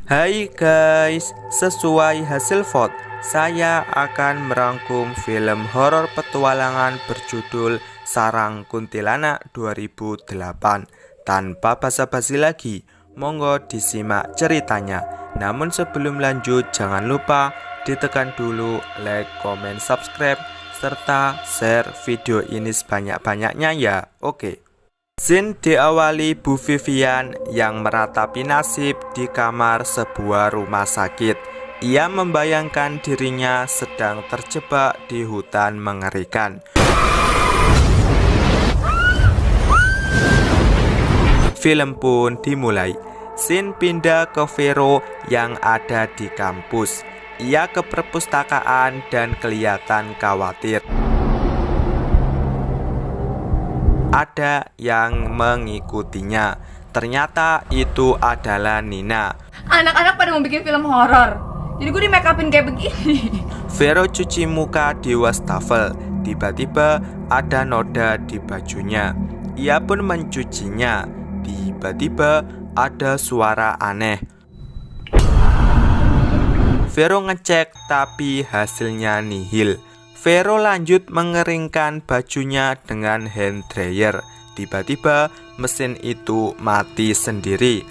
Hai guys, sesuai hasil vote, saya akan merangkum film horor petualangan berjudul Sarang Kuntilanak 2008. Tanpa basa-basi lagi, monggo disimak ceritanya. Namun sebelum lanjut, jangan lupa ditekan dulu like, comment, subscribe, serta share video ini sebanyak-banyaknya ya. Oke. Scene diawali Bu Vivian yang meratapi nasib di kamar sebuah rumah sakit. Ia membayangkan dirinya sedang terjebak di hutan mengerikan. Film pun dimulai. Scene pindah ke Vero yang ada di kampus. Ia ke perpustakaan dan kelihatan khawatir. Ada yang mengikutinya. Ternyata itu adalah Nina. Anak-anak pada mau bikin film horor, jadi gue di make upin kayak begini. Vero cuci muka di wastafel. Tiba-tiba ada noda di bajunya. Ia pun mencucinya. Tiba-tiba ada suara aneh. Vero ngecek tapi hasilnya nihil. Vero lanjut mengeringkan bajunya dengan hand dryer. Tiba-tiba mesin itu mati sendiri.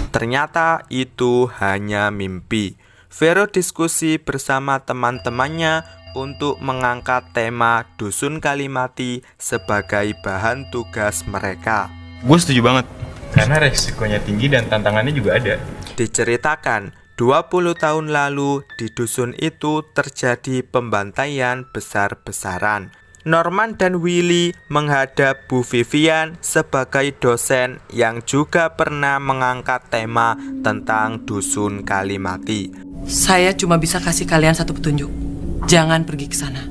Ternyata itu hanya mimpi. Vero diskusi bersama teman-temannya untuk mengangkat tema Dusun Kalimati sebagai bahan tugas mereka. Gue setuju banget, karena resikonya tinggi dan tantangannya juga ada. Diceritakan, 20 tahun lalu di dusun itu terjadi pembantaian besar-besaran. Norman dan Willy menghadap Bu Vivian sebagai dosen yang juga pernah mengangkat tema tentang Dusun Kalimati. Saya cuma bisa kasih kalian satu petunjuk. Jangan pergi ke sana.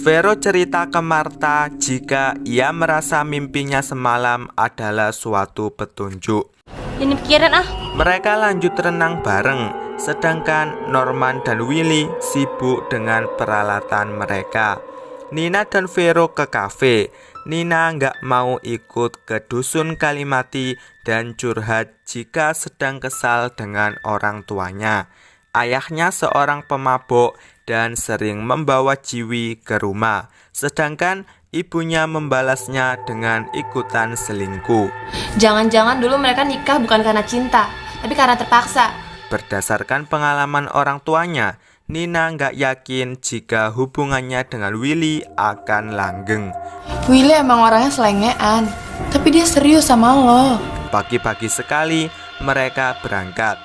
Vero cerita ke Martha jika ia merasa mimpinya semalam adalah suatu petunjuk. Ini pikiran Mereka lanjut renang bareng. Sedangkan Norman dan Willy sibuk dengan peralatan mereka. Nina dan Vero ke kafe. Nina nggak mau ikut ke Dusun Kalimati dan curhat jika sedang kesal dengan orang tuanya. Ayahnya seorang pemabuk dan sering membawa Jiwi ke rumah. Sedangkan ibunya membalasnya dengan ikutan selingkuh. Jangan-jangan dulu mereka nikah bukan karena cinta, tapi karena terpaksa. Berdasarkan pengalaman orang tuanya, Nina nggak yakin jika hubungannya dengan Willy akan langgeng. Willy emang orangnya selengean, tapi dia serius sama lo. Pagi-pagi sekali mereka berangkat.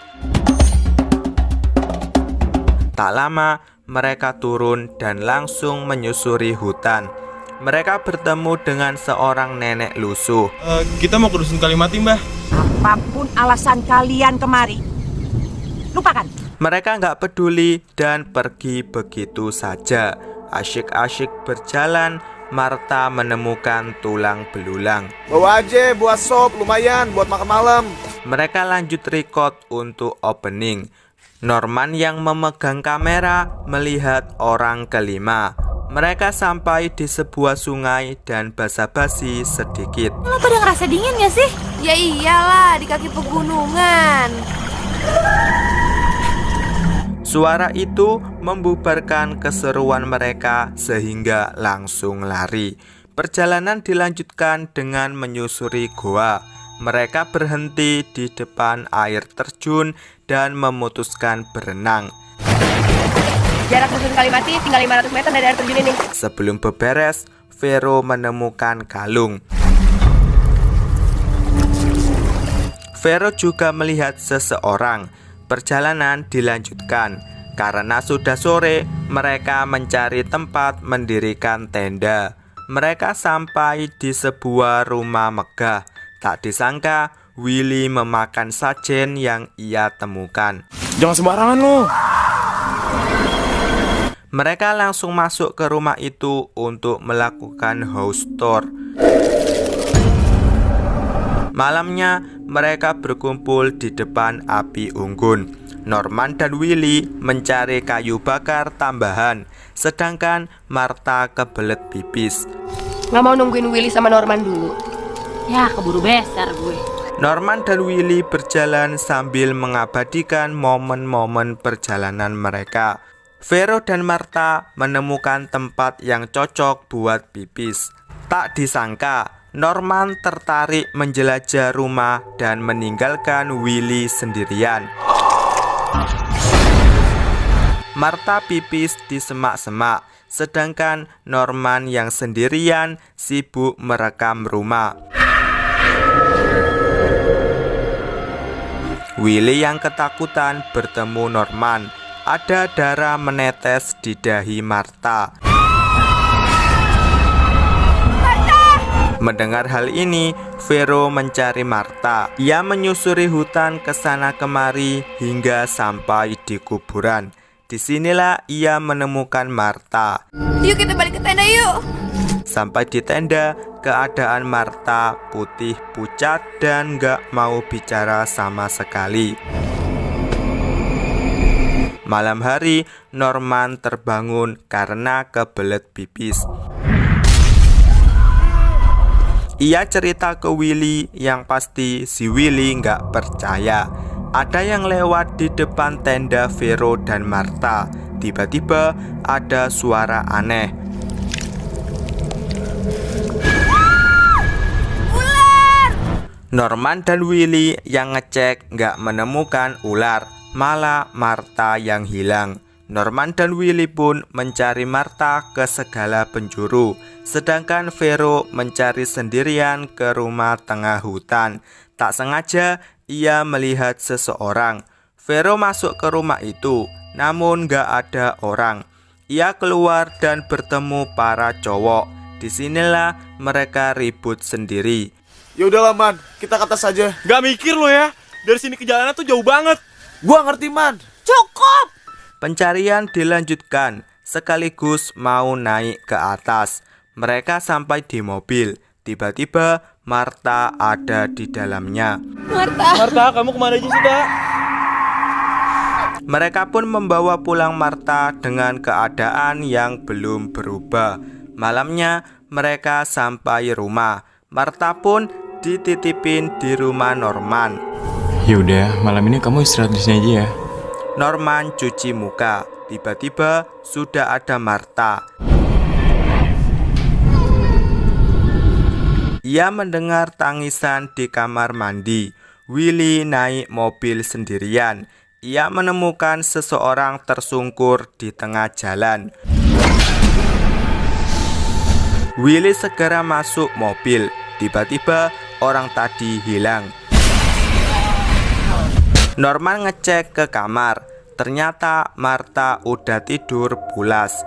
Tak lama mereka turun dan langsung menyusuri hutan. Mereka bertemu dengan seorang nenek lusuh. Kita mau ke Dusun Kalimati, Mbah. Apapun alasan kalian kemari, lupakan. Mereka nggak peduli dan pergi begitu saja. Asyik-asyik berjalan, Martha menemukan tulang belulang. Bawa aja buat sop, lumayan buat makan malam. Mereka lanjut record untuk opening. Norman yang memegang kamera melihat orang kelima. Mereka sampai di sebuah sungai dan basa-basi sedikit. Lo pada ngerasa dingin gak sih? Ya iyalah, di kaki pegunungan. Suara itu membubarkan keseruan mereka sehingga langsung lari. Perjalanan dilanjutkan dengan menyusuri goa. Mereka berhenti di depan air terjun dan memutuskan berenang. Jarak Dusun Kalimati tinggal 500 meter dari air terjun ini. Sebelum beberes, Vero menemukan kalung. Vero juga melihat seseorang. Perjalanan dilanjutkan. Karena sudah sore, mereka mencari tempat mendirikan tenda. Mereka sampai di sebuah rumah megah. Tak disangka, Willy memakan sajen yang ia temukan. Jangan sembarangan lo. Mereka langsung masuk ke rumah itu untuk melakukan house tour. Malamnya, mereka berkumpul di depan api unggun. Norman dan Willy mencari kayu bakar tambahan, sedangkan Martha kebelet pipis. Gak mau nungguin Willy sama Norman dulu. Ya, keburu besar gue. Norman dan Willy berjalan sambil mengabadikan momen-momen perjalanan mereka. Vero dan Martha menemukan tempat yang cocok buat pipis. Tak disangka, Norman tertarik menjelajah rumah dan meninggalkan Willy sendirian. Martha pipis di semak-semak, sedangkan Norman yang sendirian sibuk merekam rumah. Willy yang ketakutan bertemu Norman. Ada darah menetes di dahi Martha. Mendengar hal ini, Vero mencari Martha. Ia menyusuri hutan ke sana kemari hingga sampai di kuburan. Disinilah ia menemukan Martha. Yuk kita balik ke tenda yuk. Sampai di tenda, keadaan Martha putih pucat dan gak mau bicara sama sekali. Malam hari, Norman terbangun karena kebelet pipis. Ia cerita ke Willy, yang pasti si Willy gak percaya. Ada yang lewat di depan tenda Vero dan Martha. Tiba-tiba ada suara aneh. Ular! Norman dan Willy yang ngecek gak menemukan ular, malah Martha yang hilang. Norman dan Willy pun mencari Martha ke segala penjuru, sedangkan Vero mencari sendirian ke rumah tengah hutan. Tak sengaja ia melihat seseorang. Vero masuk ke rumah itu, namun gak ada orang. Ia keluar dan bertemu para cowok. Disinilah mereka ribut sendiri. Ya udahlah Man, kita ke atas aja. Gak mikir lo ya, dari sini ke jalanan tuh jauh banget. Gua ngerti Man. Cukup! Pencarian dilanjutkan, sekaligus mau naik ke atas. Mereka sampai di mobil. Tiba-tiba Martha ada di dalamnya. Martha, kamu kemana aja sih, Kak? Mereka pun membawa pulang Martha dengan keadaan yang belum berubah. Malamnya mereka sampai rumah. Martha pun dititipin di rumah Norman. Yaudah, malam ini kamu istirahat di sini aja ya. Norman cuci muka. Tiba-tiba sudah ada Martha. Ia mendengar tangisan di kamar mandi. Willy naik mobil sendirian. Ia menemukan seseorang tersungkur di tengah jalan. Willy segera masuk mobil. Tiba-tiba orang tadi hilang. Norman ngecek ke kamar. Ternyata Martha udah tidur pulas.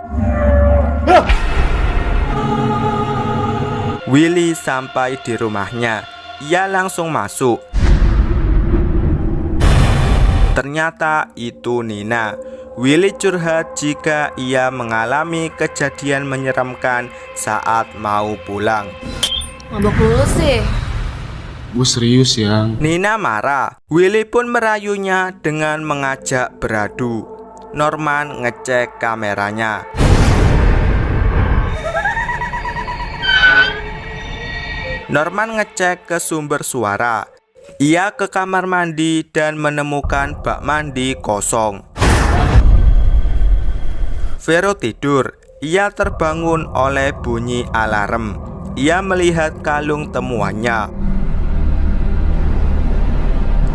Willy sampai di rumahnya. Ia langsung masuk. Ternyata itu Nina. Willy curhat jika ia mengalami kejadian menyeramkan saat mau pulang. Mabok dulu sih. Gue serius yang. Nina marah. Willy pun merayunya dengan mengajak beradu. Norman ngecek kameranya. Norman ngecek ke sumber suara. Ia ke kamar mandi dan menemukan bak mandi kosong. Vero tidur. Ia terbangun oleh bunyi alarm. Ia melihat kalung temuannya.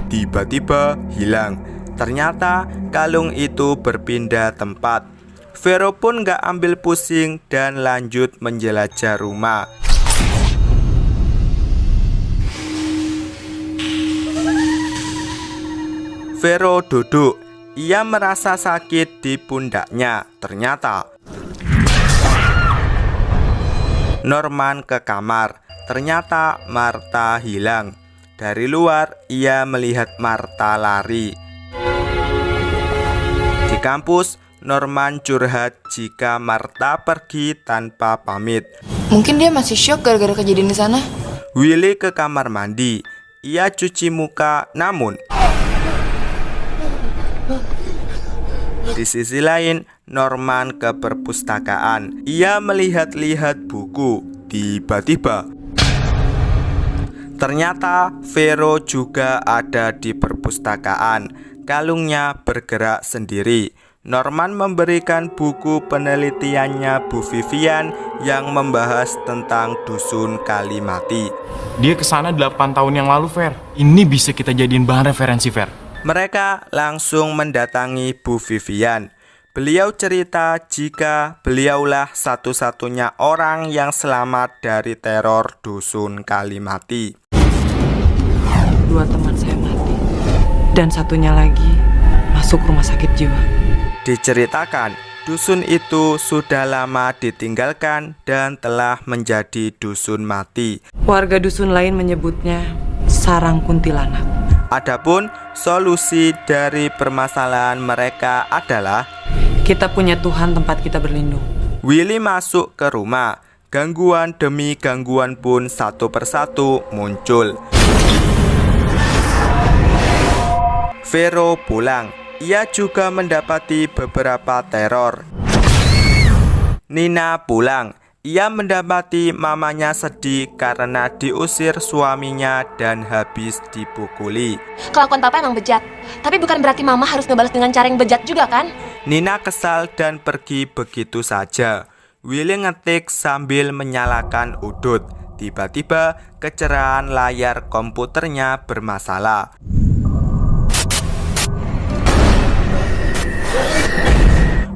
Tiba-tiba hilang. Ternyata kalung itu berpindah tempat. Vero pun gak ambil pusing dan lanjut menjelajah rumah. Vero duduk. Ia merasa sakit di pundaknya. Ternyata Norman ke kamar. Ternyata Martha hilang. Dari luar, ia melihat Martha lari. Di kampus, Norman curhat jika Martha pergi tanpa pamit. Mungkin dia masih syok gara-gara kejadian di sana. Willy ke kamar mandi. Ia cuci muka, namun di sisi lain, Norman ke perpustakaan. Ia melihat-lihat buku. Tiba-tiba Ternyata Vero juga ada di perpustakaan. Kalungnya bergerak sendiri. Norman memberikan buku penelitiannya Bu Vivian yang membahas tentang dusun Kalimati. Dia kesana 8 tahun yang lalu, Fer. Ini bisa kita jadiin bahan referensi, Fer. Mereka langsung mendatangi Bu Vivian. Beliau cerita jika beliaulah satu-satunya orang yang selamat dari teror dusun Kalimati. 2 teman saya mati, dan satunya lagi masuk rumah sakit jiwa. Diceritakan, dusun itu sudah lama ditinggalkan dan telah menjadi dusun mati. Warga dusun lain menyebutnya sarang kuntilanak. Adapun solusi dari permasalahan mereka adalah Kita punya Tuhan tempat kita berlindung. Willy masuk ke rumah. Gangguan demi gangguan pun satu persatu muncul. Vero pulang. Ia juga mendapati beberapa teror. Nina pulang. Ia mendapati mamanya sedih karena diusir suaminya dan habis dipukuli. Kelakuan papa emang bejat. Tapi bukan berarti mama harus ngebalas dengan cara yang bejat juga kan? Nina kesal dan pergi begitu saja. Willy ngetik sambil menyalakan udut. Tiba-tiba kecerahan layar komputernya bermasalah.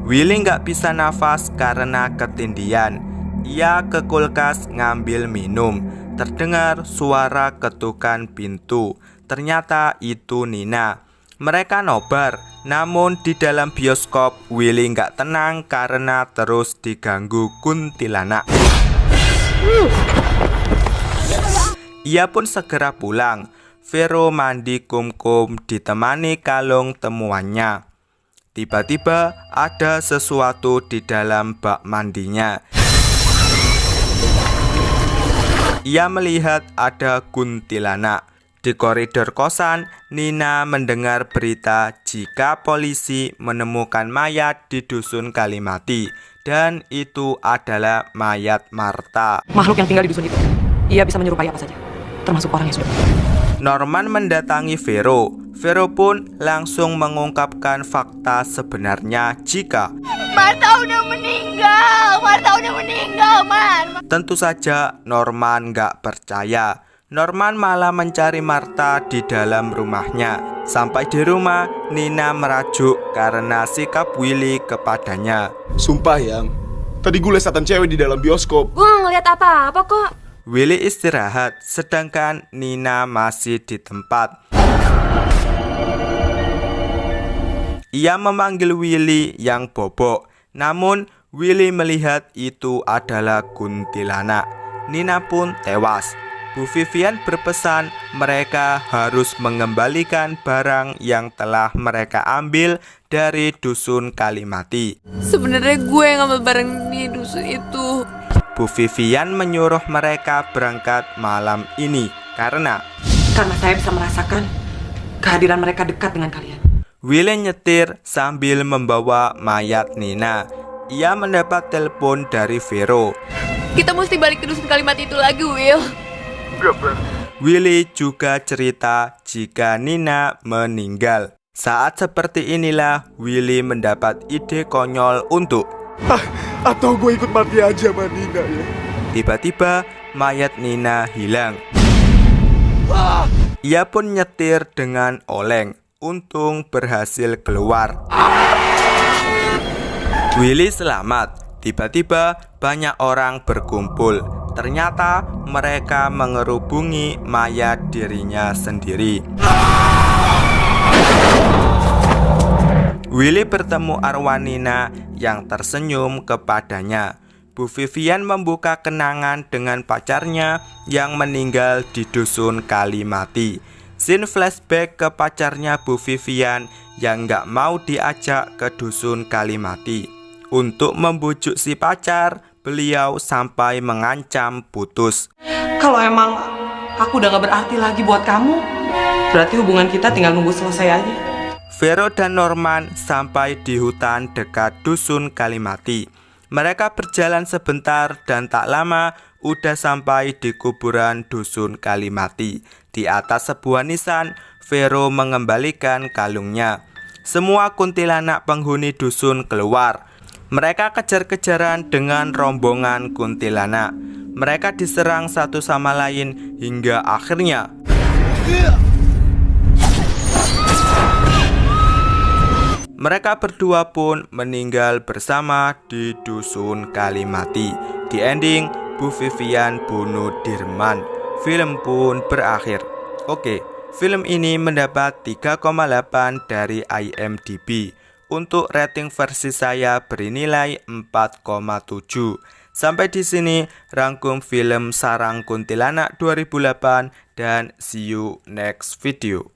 Willy nggak bisa nafas karena ketindihan. Ia ke kulkas ngambil minum. Terdengar suara ketukan pintu. Ternyata itu Nina. Mereka nobar, namun di dalam bioskop Willy nggak tenang karena terus diganggu kuntilanak. Ia pun segera pulang. Vero mandi kum-kum ditemani kalung temuannya. Tiba-tiba ada sesuatu di dalam bak mandinya. Ia melihat ada kuntilanak. Di koridor kosan, Nina mendengar berita jika polisi menemukan mayat di dusun Kalimati. Dan itu adalah mayat Marta. Makhluk yang tinggal di dusun itu, ia bisa menyerupai apa saja, termasuk orang yang sudah mati. Norman mendatangi Vero. Vero pun langsung mengungkapkan fakta sebenarnya jika Marta udah meninggal, Man. tentu saja Norman gak percaya. Norman malah mencari Marta di dalam rumahnya. Sampai di rumah, Nina merajuk karena sikap Willy kepadanya. Sumpah Yang, tadi gue lesatan cewek di dalam bioskop. Gue gak ngeliat apa-apa kok. Willy istirahat, sedangkan Nina masih di tempat. Ia memanggil Willy yang bobok, namun Willy melihat itu adalah kuntilanak. Nina pun tewas. Bu Vivian berpesan mereka harus mengembalikan barang yang telah mereka ambil dari dusun Kalimati. Sebenarnya gue yang ngambil barang di dusun itu. Bu Vivian menyuruh mereka berangkat malam ini karena Karena saya bisa merasakan kehadiran mereka dekat dengan kalian. Willy nyetir sambil membawa mayat Nina. Ia mendapat telepon dari Vero. Kita mesti balik ke dusun Kalimati itu lagi, Will. Willy juga cerita jika Nina meninggal. Saat seperti inilah Willy mendapat ide konyol untuk Atau gue ikut mati aja sama Nina ya. tiba-tiba mayat Nina hilang. Ia pun nyetir dengan oleng. Untung berhasil keluar. Willy selamat. Tiba-tiba banyak orang berkumpul. Ternyata mereka mengerubungi mayat dirinya sendiri. Willy bertemu arwah Nina yang tersenyum kepadanya. Bu Vivian membuka kenangan dengan pacarnya yang meninggal di dusun Kalimati. Scene flashback ke pacarnya Bu Vivian yang gak mau diajak ke dusun Kalimati. Untuk membujuk si pacar, beliau sampai mengancam putus. Kalau emang aku udah gak berarti lagi buat kamu, berarti hubungan kita tinggal nunggu selesai aja. Vero dan Norman sampai di hutan dekat dusun Kalimati. Mereka berjalan sebentar dan tak lama udah sampai di kuburan Dusun Kalimati. Di atas sebuah nisan, Vero mengembalikan kalungnya. Semua kuntilanak penghuni dusun keluar. Mereka kejar-kejaran dengan rombongan kuntilanak. Mereka diserang satu sama lain hingga akhirnya mereka berdua pun meninggal bersama di Dusun Kalimati. Di ending, Bu Vivian bunuh Dirman. Film pun berakhir. Oke, film ini mendapat 3,8 dari IMDb. Untuk rating versi saya bernilai 4,7. Sampai di sini rangkum film Sarang Kuntilanak 2008 dan see you next video.